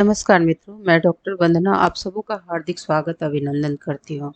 नमस्कार मित्रों, मैं डॉक्टर वंदना आप सबों का हार्दिक स्वागत अभिनंदन करती हूँ।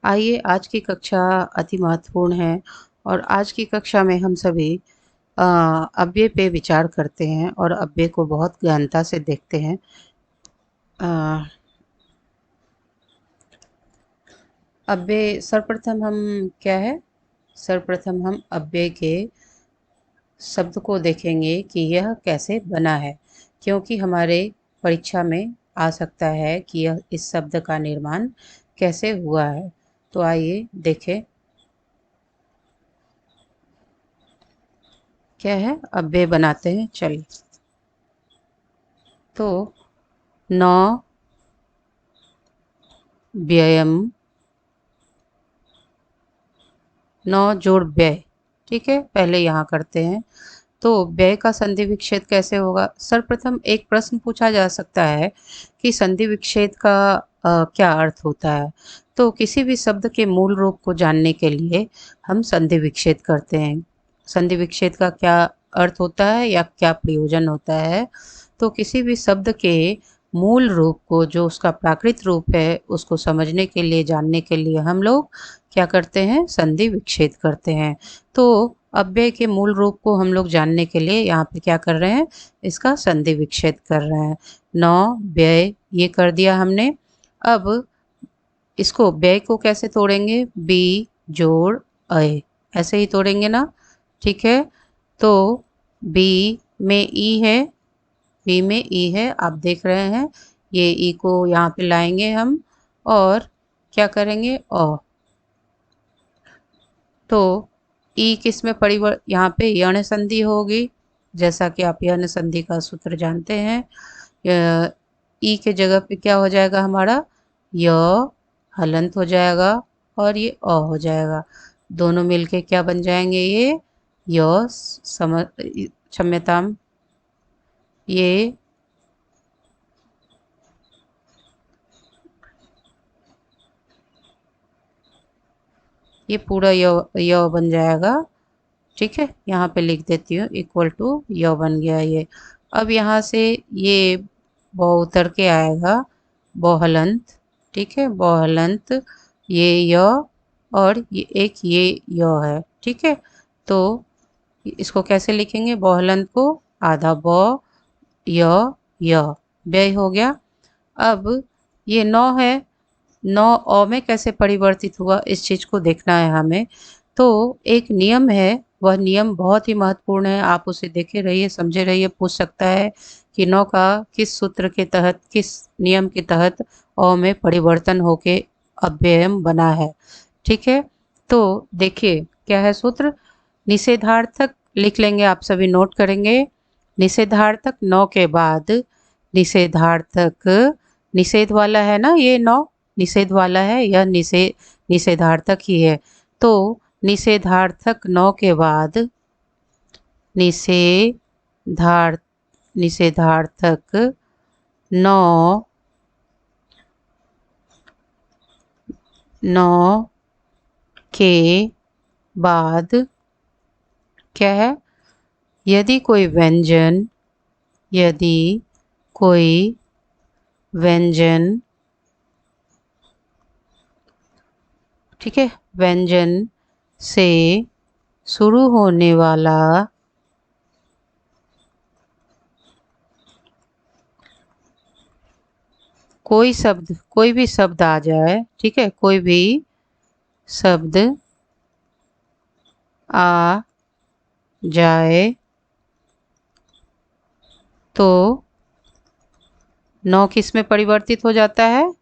आइए आज की कक्षा अति महत्वपूर्ण है और आज की कक्षा में हम सभी अव्यय पे विचार करते हैं और अव्यय को बहुत गहनता से देखते हैं। अव्यय सर्वप्रथम हम क्या है? सर्वप्रथम हम अव्यय के शब्द को देखेंगे कि यह कैसे बना है, क्योंकि हमारे परीक्षा में आ सकता है कि यह इस शब्द का निर्माण कैसे हुआ है। तो आइए देखें क्या है। अव्यय बनाते हैं, चलिए। तो नौ व्ययम, नौ जोड़ व्यय, ठीक है। पहले यहाँ करते हैं। तो व्यय का संधि विच्छेद कैसे होगा? सर्वप्रथम एक प्रश्न पूछा जा सकता है कि संधि विच्छेद का क्या अर्थ होता है। तो किसी भी शब्द के मूल रूप को जानने के लिए हम संधि विच्छेद करते हैं। संधि विच्छेद का क्या अर्थ होता है या क्या प्रयोजन होता है? तो किसी भी शब्द के मूल रूप को, जो उसका प्राकृत रूप है, उसको समझने के लिए, जानने के लिए हम लोग क्या करते हैं? संधि विच्छेद करते हैं। तो अव्यय के मूल रूप को हम लोग जानने के लिए यहाँ पे क्या कर रहे हैं? इसका संधि विच्छेद कर रहे हैं। नौ व्यय ये कर दिया हमने। अब इसको व्यय को कैसे तोड़ेंगे? बी जोड़ अय, ऐसे ही तोड़ेंगे ना, ठीक है। तो बी में ई है, बी में ई है, आप देख रहे हैं। ये ई को यहाँ पे लाएंगे हम और क्या करेंगे? ओ। तो ई किस में यहाँ पे यण संधि होगी, जैसा कि आप यण संधि का सूत्र जानते हैं। ई के जगह पे क्या हो जाएगा हमारा? य हलंत हो जाएगा और ये अ हो जाएगा। दोनों मिलके क्या बन जाएंगे? ये य क्षम्यताम, ये पूरा य बन जाएगा, ठीक है। यहाँ पे लिख देती हूँ इक्वल टू य बन गया ये। अब यहाँ से ये ब उतर के आएगा बहुलंत, ठीक है। बहुलंत ये य और ये एक ये य है, ठीक है। तो इसको कैसे लिखेंगे? बहुलंत को आधा ब य य, व्यय हो गया। अब ये 9 है, 9 अ में कैसे परिवर्तित हुआ, इस चीज़ को देखना है हमें। तो एक नियम है, वह नियम बहुत ही महत्वपूर्ण है, आप उसे देखे रहिए, समझे रहिए। पूछ सकता है कि 9 का किस सूत्र के तहत, किस नियम के तहत अ में परिवर्तन होके अव्ययम बना है, ठीक है। तो देखिए क्या है सूत्र। निषेधार्थक लिख लेंगे, आप सभी नोट करेंगे। निषेधार्थक 9 के बाद निषेधार्थक, निषेध वाला है ना, ये 9 निषेध वाला है, यह निषेधार्थक ही है। तो निषेधार्थक 9 के बाद निषेधार्थ निषेधार्थक 9 के बाद क्या है? यदि कोई व्यंजन, यदि कोई व्यंजन, ठीक है, व्यंजन से शुरू होने वाला कोई शब्द, कोई भी शब्द आ जाए, ठीक है, कोई भी शब्द आ जाए तो 9 किस में परिवर्तित हो जाता है?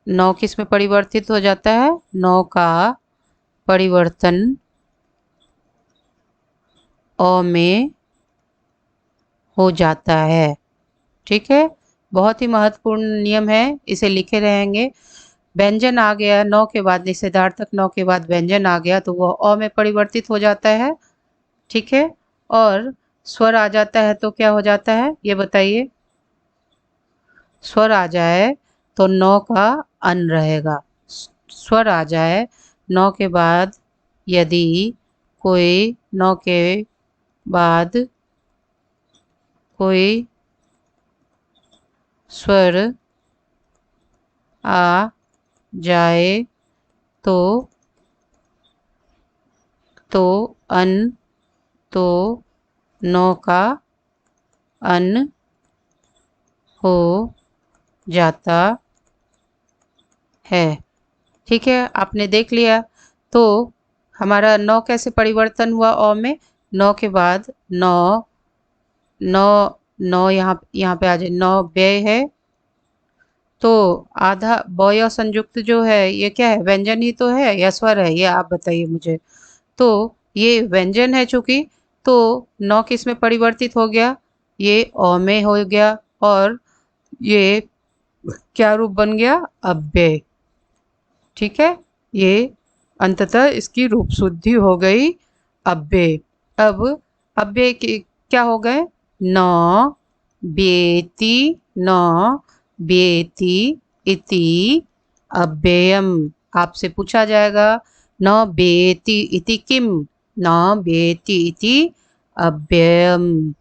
9 किस में परिवर्तित हो जाता है? 9 का परिवर्तन अ में हो जाता है, ठीक है। बहुत ही महत्वपूर्ण नियम है, इसे लिखे रहेंगे। व्यंजन आ गया 9 के बाद, निषेधार्थक 9 के बाद व्यंजन आ गया तो वह अ में परिवर्तित हो जाता है, ठीक है। और स्वर आ जाता है तो क्या हो जाता है, ये बताइए। स्वर आ जाए तो 9 का अन रहेगा। स्वर आ जाए 9 के बाद, यदि कोई 9 के बाद कोई स्वर आ जाए तो अन तो नौ का अन हो जाता है। ठीक है, आपने देख लिया। तो हमारा नौ कैसे परिवर्तन हुआ अ में, नौ के बाद नौ, नौ, नौ यहाँ पे आ जाए, नौ व्यय है तो आधा बय संयुक्त जो है ये क्या है, व्यंजन ही तो है या स्वर है, ये आप बताइए मुझे। तो ये व्यंजन है चूंकि, तो नौ किस में परिवर्तित हो गया, ये अ में हो गया, और ये क्या रूप बन गया, अव्यय। ठीक है, ये अंततः इसकी रूप शुद्धि हो गई अव्यय। अब अव्यय के क्या हो गए, नौ बेति, नौ बेति इति अव्ययम। आपसे पूछा जाएगा न बेति इति किम, न बेति इति अव्ययम।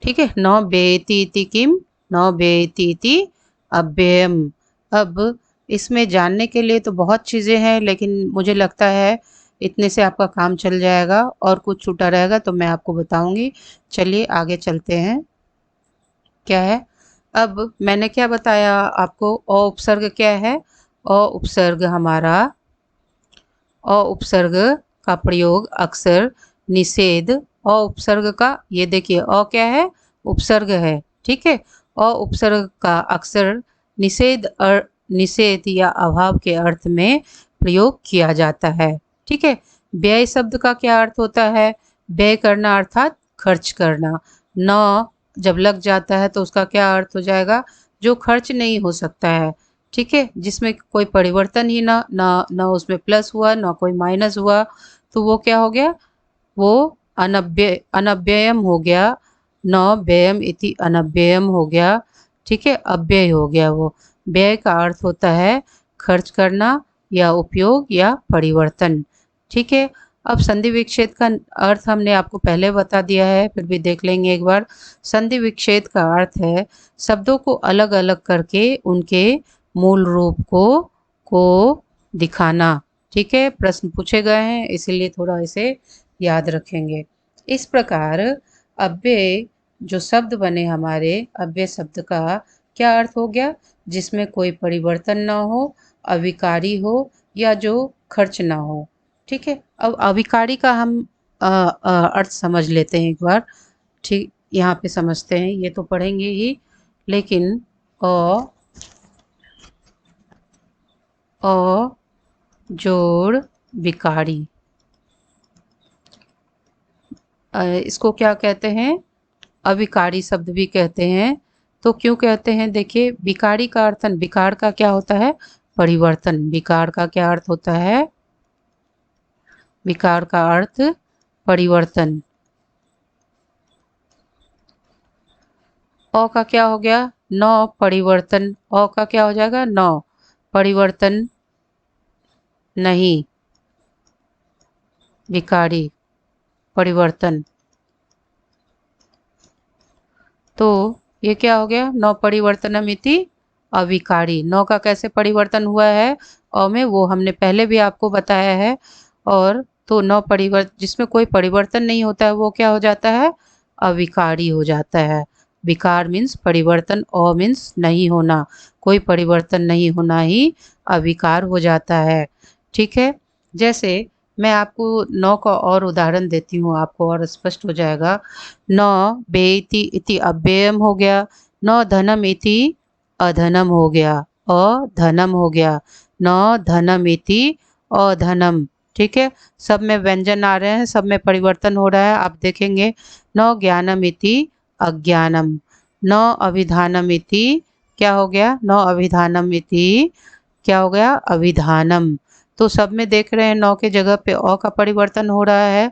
ठीक है, न बेति इति किम, न बेति इति अव्ययम। अब इसमें जानने के लिए तो बहुत चीज़ें हैं, लेकिन मुझे लगता है इतने से आपका काम चल जाएगा, और कुछ छूटा रहेगा तो मैं आपको बताऊंगी। चलिए आगे चलते हैं। क्या है, अब मैंने क्या बताया आपको, अ उपसर्ग क्या है, अ उपसर्ग हमारा, अ उपसर्ग का प्रयोग अक्सर निषेध, अ उपसर्ग का, ये देखिए अ क्या है, उपसर्ग है। ठीक है, अ उपसर्ग का अक्सर निषेध निषेध या अभाव के अर्थ में प्रयोग किया जाता है। ठीक है, व्यय शब्द का क्या अर्थ होता है, व्यय करना अर्थात खर्च करना। न जब लग जाता है तो उसका क्या अर्थ हो जाएगा, जो खर्च नहीं हो सकता है। ठीक है, जिसमें कोई परिवर्तन ही ना उसमें प्लस हुआ ना कोई माइनस हुआ, तो वो क्या हो गया, वो अनव्ययम हो गया, न व्ययम इति अनव्ययम हो गया। ठीक है, अव्यय हो गया वो। व्यय का अर्थ होता है खर्च करना या उपयोग या परिवर्तन। ठीक है, अब संधि विच्छेद का अर्थ हमने आपको पहले बता दिया है, फिर भी देख लेंगे एक बार। संधि विच्छेद का अर्थ है शब्दों को अलग अलग करके उनके मूल रूप को दिखाना। ठीक है, प्रश्न पूछे गए हैं इसीलिए थोड़ा इसे याद रखेंगे। इस प्रकार अव्यय जो शब्द बने हमारे, अव्यय शब्द का क्या अर्थ हो गया, जिसमें कोई परिवर्तन ना हो, अविकारी हो, या जो खर्च ना हो। ठीक है, अब अविकारी का हम अर्थ समझ लेते हैं एक बार। ठीक, यहाँ पे समझते हैं, ये तो पढ़ेंगे ही, लेकिन अ जोड़ विकारी, इसको क्या कहते हैं, अविकारी शब्द भी कहते हैं। तो क्यों कहते हैं, देखिए विकारी का अर्थ, विकार का क्या होता है, परिवर्तन। विकार का क्या अर्थ होता है, विकार का अर्थ परिवर्तन। अ का क्या हो गया, नौ परिवर्तन, अ का क्या हो जाएगा, नौ परिवर्तन नहीं, विकारी परिवर्तन। तो ये क्या हो गया, नौ परिवर्तनमिति अविकारी। नौ का कैसे परिवर्तन हुआ है अ में, वो हमने पहले भी आपको बताया है। और तो नौ जिसमें कोई परिवर्तन नहीं होता है वो क्या हो जाता है, अविकारी हो जाता है। विकार मीन्स परिवर्तन, अ मीन्स नहीं होना, कोई परिवर्तन नहीं होना ही अविकार हो जाता है। ठीक है, जैसे मैं आपको नौ का और उदाहरण देती हूँ, आपको और स्पष्ट हो जाएगा। न बेति इति अव्ययम हो गया, न धनम इति अधनम हो गया, अधनम हो गया, न धनम इति अधनम। ठीक है, सब में व्यंजन आ रहे हैं, सब में परिवर्तन हो रहा है, आप देखेंगे। न ज्ञानम इति अज्ञानम, न अभिधानम इति क्या हो गया, न अभिधानम इति क्या हो गया, अभिधानम। तो सब में देख रहे हैं नौ के जगह पे अ का परिवर्तन हो रहा है,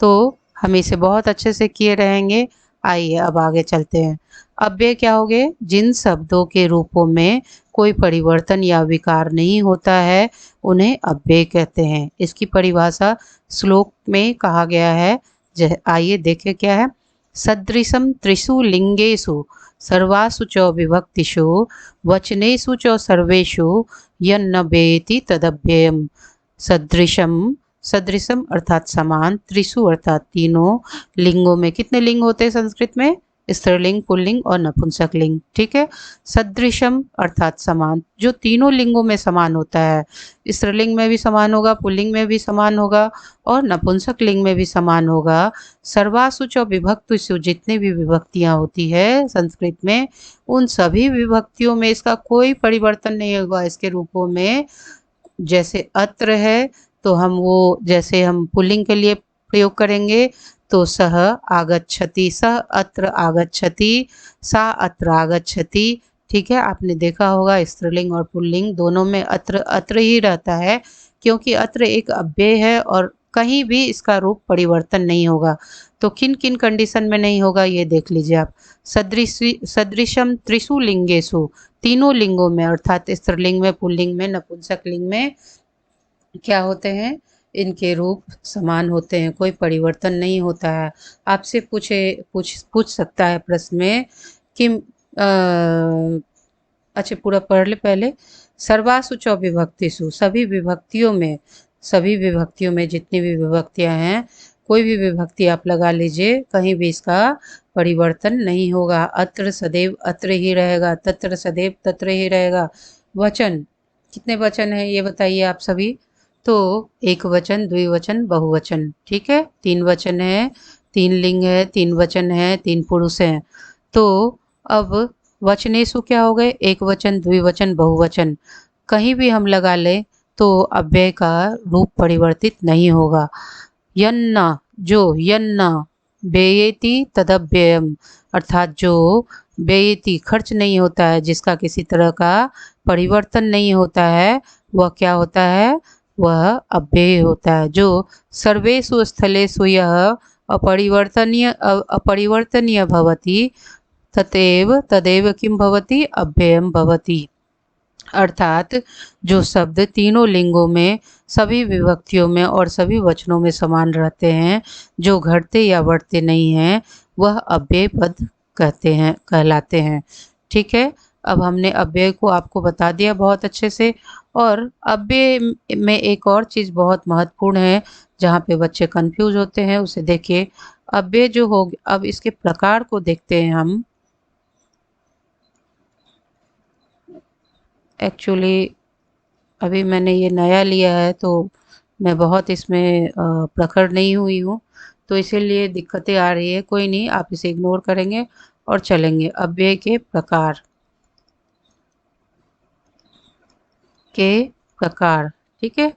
तो हम इसे बहुत अच्छे से किए रहेंगे। आइए अब आगे चलते हैं। अव्यय क्या हो गए, जिन शब्दों के रूपों में कोई परिवर्तन या विकार नहीं होता है उन्हें अव्यय कहते हैं। इसकी परिभाषा श्लोक में कहा गया है, आइए देखें क्या है। सदृशम त्रिषु लिंगेषु सर्वासु च विभक्तिषु वचनेषु च सर्वेषु यन्न वेति तदव्ययम्। सदृशम, सदृशम अर्थात समान, त्रिषु अर्थात तीनों, लिंगों में कितने लिंग होते हैं संस्कृत में? स्त्रीलिंग, पुल्लिंग और नपुंसक लिंग। ठीक है। सदृशम अर्थात समान, जो तीनों लिंगों में समान होता है। स्त्रीलिंग में भी समान होगा, पुल्लिंग में भी समान होगा और नपुंसक लिंग में भी समान होगा। सर्वासु च विभक्तिषु, जितनी भी विभक्तियां होती है संस्कृत में, उन सभी विभक्तियों में इसका कोई परिवर्तन नहीं होगा इसके रूपों में। जैसे अत्र है तो हम वो, जैसे हम पुल्लिंग के लिए प्रयोग करेंगे तो सह आगच्छति, सह अत्र आगच्छति, सा अत्र आगच्छति। ठीक है, आपने देखा होगा स्त्रीलिंग और पुल्लिंग दोनों में अत्र अत्र ही रहता है, क्योंकि अत्र एक अव्यय है और कहीं भी इसका रूप परिवर्तन नहीं होगा। तो किन किन कंडीशन में नहीं होगा ये देख लीजिए आप। सदृशम त्रिषु लिंगेषु, तीनों लिंगों में अर्थात स्त्रीलिंग में, पुल्लिंग में, नपुंसक लिंग में क्या होते हैं? इनके रूप समान होते हैं, कोई परिवर्तन नहीं होता है। आपसे पूछ सकता है प्रश्न में कि अच्छा पूरा पढ़ ले पहले। सर्वासु च विभक्तिषु, सभी विभक्तियों में, सभी विभक्तियों में जितनी भी विभक्तियां हैं, कोई भी विभक्ति आप लगा लीजिए, कहीं भी इसका परिवर्तन नहीं होगा। अत्र सदैव अत्र ही रहेगा, तत्र सदैव तत्र ही रहेगा। वचन, कितने वचन है ये बताइए आप सभी? तो एक वचन, द्विवचन, बहुवचन। ठीक है, तीन वचन है, तीन लिंग है, तीन वचन है, तीन पुरुष हैं। तो अब वचनेषु क्या हो गए? एक वचन, द्विवचन, बहुवचन। कहीं भी हम लगा ले तो अव्यय का रूप परिवर्तित नहीं होगा। यन्ना, जो यन्ना व्ययेति तदव्ययम्, अर्थात जो व्ययेति खर्च नहीं होता है, जिसका किसी तरह का परिवर्तन नहीं होता है, वह क्या होता है? वह अव्यय होता है। जो सर्वेषु स्थलेषु यह अपरिवर्तनीय भवति तदेव तदेव किम भवति? अव्ययम भवति। अर्थात जो शब्द तीनों लिंगों में, सभी विभक्तियों में और सभी वचनों में समान रहते हैं, जो घटते या बढ़ते नहीं हैं, वह अव्यय पद कहलाते हैं। ठीक है, अब हमने अव्यय को आपको बता दिया बहुत अच्छे से। और अव्यय में एक और चीज़ बहुत महत्वपूर्ण है जहाँ पे बच्चे कंफ्यूज होते हैं, उसे देखिए। अव्यय जो हो, अब इसके प्रकार को देखते हैं हम। एक्चुअली अभी मैंने ये नया लिया है तो मैं बहुत इसमें प्रखर नहीं हुई हूँ, तो इसीलिए दिक्कतें आ रही है। कोई नहीं, आप इसे इग्नोर करेंगे और चलेंगे। अव्यय के प्रकार, ठीक है।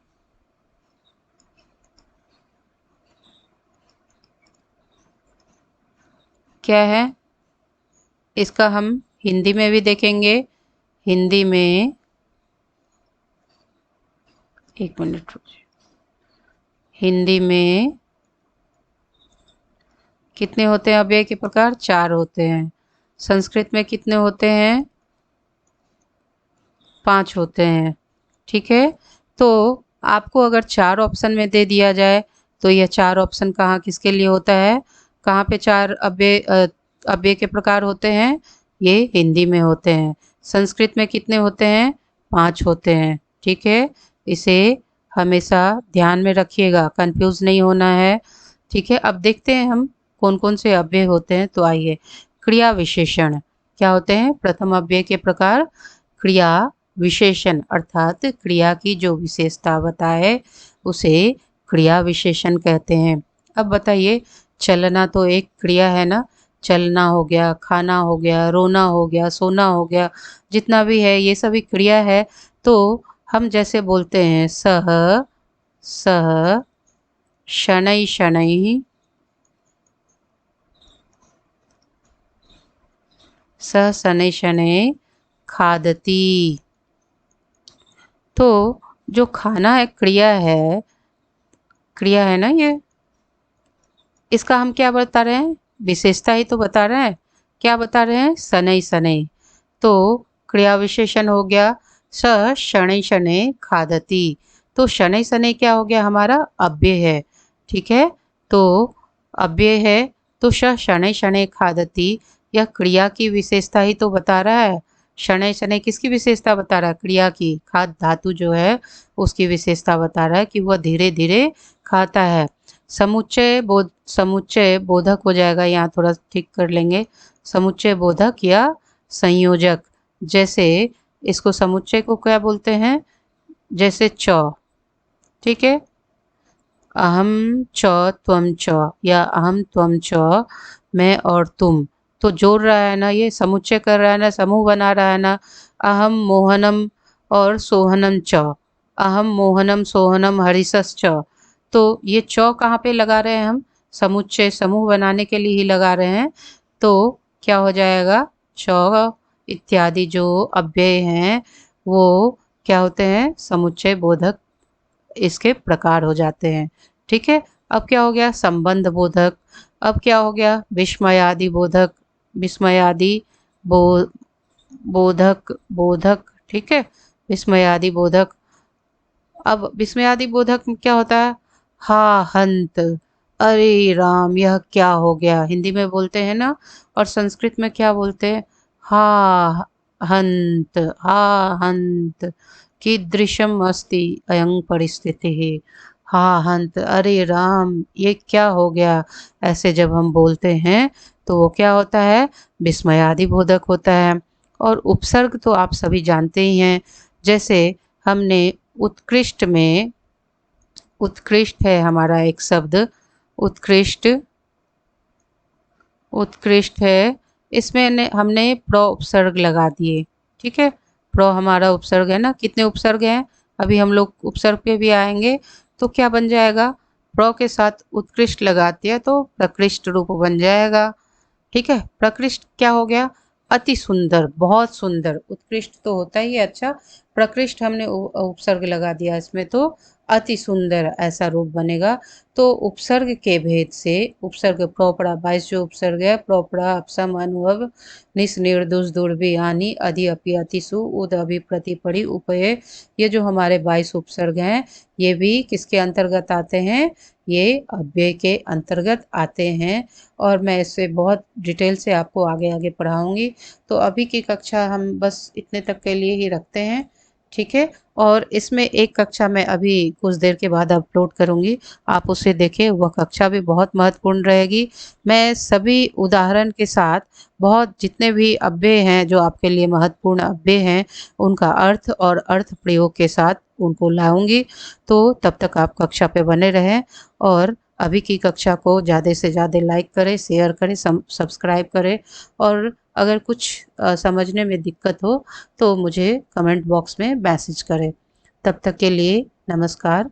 क्या है इसका? हम हिंदी में भी देखेंगे। हिंदी में, एक मिनट, हिंदी में कितने होते हैं अव्यय के प्रकार? 4 होते हैं। संस्कृत में कितने होते हैं? 5 होते हैं। ठीक है, तो आपको अगर 4 ऑप्शन में दे दिया जाए तो यह 4 ऑप्शन कहाँ किसके लिए होता है? कहाँ पे 4 अव्यय के प्रकार होते हैं? ये हिंदी में होते हैं। संस्कृत में कितने होते हैं? 5 होते हैं। ठीक है, इसे हमेशा ध्यान में रखिएगा, कंफ्यूज नहीं होना है। ठीक है, अब देखते हैं हम कौन कौन से अव्यय होते हैं। तो आइए, क्रिया विशेषण क्या होते हैं? प्रथम अव्यय के प्रकार क्रिया विशेषण, अर्थात क्रिया की जो विशेषता बताए उसे क्रिया विशेषण कहते हैं। अब बताइए, चलना तो एक क्रिया है ना? चलना हो गया, खाना हो गया, रोना हो गया, सोना हो गया, जितना भी है ये सभी क्रिया है। तो हम जैसे बोलते हैं सह सह शनै शनैः, सह शनै शनैः खादति। तो जो खाना है क्रिया है ना ये, इसका हम क्या बता रहे हैं? विशेषता ही तो बता रहे हैं। क्या बता रहे हैं? शनै शनैः। तो क्रिया विशेषण हो गया स शनै शनैः खादति। तो शनै शनैः क्या हो गया? हमारा अव्यय है। ठीक है, तो अव्यय है तो शनैः शनैः खादति, यह क्रिया की विशेषता ही तो बता रहा है। शनैः शनैः किसकी विशेषता बता रहा है? क्रिया की। खाद धातु जो है उसकी विशेषता बता रहा है कि वह धीरे धीरे खाता है। समुच्चय बोधक हो जाएगा, यहाँ थोड़ा ठीक कर लेंगे। समुच्चय बोधक या संयोजक। जैसे इसको समुच्चय को क्या बोलते हैं? जैसे च, ठीक है, अहम च त्वम च, या अहम त्वम च, मैं और तुम। तो जोड़ रहा है ना, ये समुच्चय कर रहा है ना, समूह बना रहा है ना। अहम मोहनम और सोहनम च, अहम मोहनम सोहनम हरिसस च। तो ये च कहाँ पे लगा रहे हैं हम? समुच्चय समूह बनाने के लिए ही लगा रहे हैं। तो क्या हो जाएगा? च इत्यादि जो अव्यय हैं वो क्या होते हैं? समुच्चय बोधक इसके प्रकार हो जाते हैं। ठीक है, अब क्या हो गया? संबंध बोधक। अब क्या हो गया? विस्मयादि बोधक। विस्मयादि बो बोधक बोधक, ठीक है, विस्मयादि बोधक। अब विस्मयादि बोधक में क्या होता है? हा हंत, अरे राम यह क्या हो गया, हिंदी में बोलते हैं ना, और संस्कृत में क्या बोलते हैं? हा हंत, हा हंत, कीदृशम अस्ति अयं परिस्थिति। हा हंत, अरे राम ये क्या हो गया, ऐसे जब हम बोलते हैं तो वो क्या होता है? विस्मयादि बोधक होता है। और उपसर्ग तो आप सभी जानते ही हैं। जैसे हमने उत्कृष्ट में, उत्कृष्ट है हमारा एक शब्द, उत्कृष्ट, उत्कृष्ट है, इसमें हमने प्र उपसर्ग लगा दिए। ठीक है, प्र हमारा उपसर्ग है ना। कितने उपसर्ग हैं? अभी हम लोग उपसर्ग पे भी आएंगे। तो क्या बन जाएगा? प्र के साथ उत्कृष्ट लगाते हैं तो प्रकृष्ट रूप बन जाएगा। ठीक है, प्रकृष्ट क्या हो गया? अति सुंदर, बहुत सुंदर। उत्कृष्ट तो होता ही है अच्छा, प्रकृष्ट हमने उपसर्ग लगा दिया इसमें तो अति सुंदर ऐसा रूप बनेगा। तो उपसर्ग के भेद से, उपसर्ग प्रोपड़ा 22 जो उपसर्ग है, प्रोपड़ा अपसम अनुभव निस निर्दुष दुर्भी हानि अधि अपि अतिसु उद अभि प्रतिपड़ी उपये, ये जो हमारे 22 उपसर्ग हैं ये भी किसके अंतर्गत आते हैं? ये अव्यय के अंतर्गत आते हैं। और मैं इससे बहुत डिटेल से आपको आगे आगे पढ़ाऊंगी। तो अभी की कक्षा हम बस इतने तक के लिए ही रखते हैं। ठीक है, और इसमें एक कक्षा मैं अभी कुछ देर के बाद अपलोड करूंगी, आप उसे देखें, वह कक्षा भी बहुत महत्वपूर्ण रहेगी। मैं सभी उदाहरण के साथ बहुत जितने भी अव्यय हैं जो आपके लिए महत्वपूर्ण अव्यय हैं उनका अर्थ और अर्थ प्रयोग के साथ उनको लाऊंगी। तो तब तक आप कक्षा पे बने रहें, और अभी की कक्षा को ज़्यादा से ज़्यादा लाइक करें, शेयर करें, सब्सक्राइब करें। और अगर कुछ समझने में दिक्कत हो तो मुझे कमेंट बॉक्स में मैसेज करें। तब तक के लिए नमस्कार।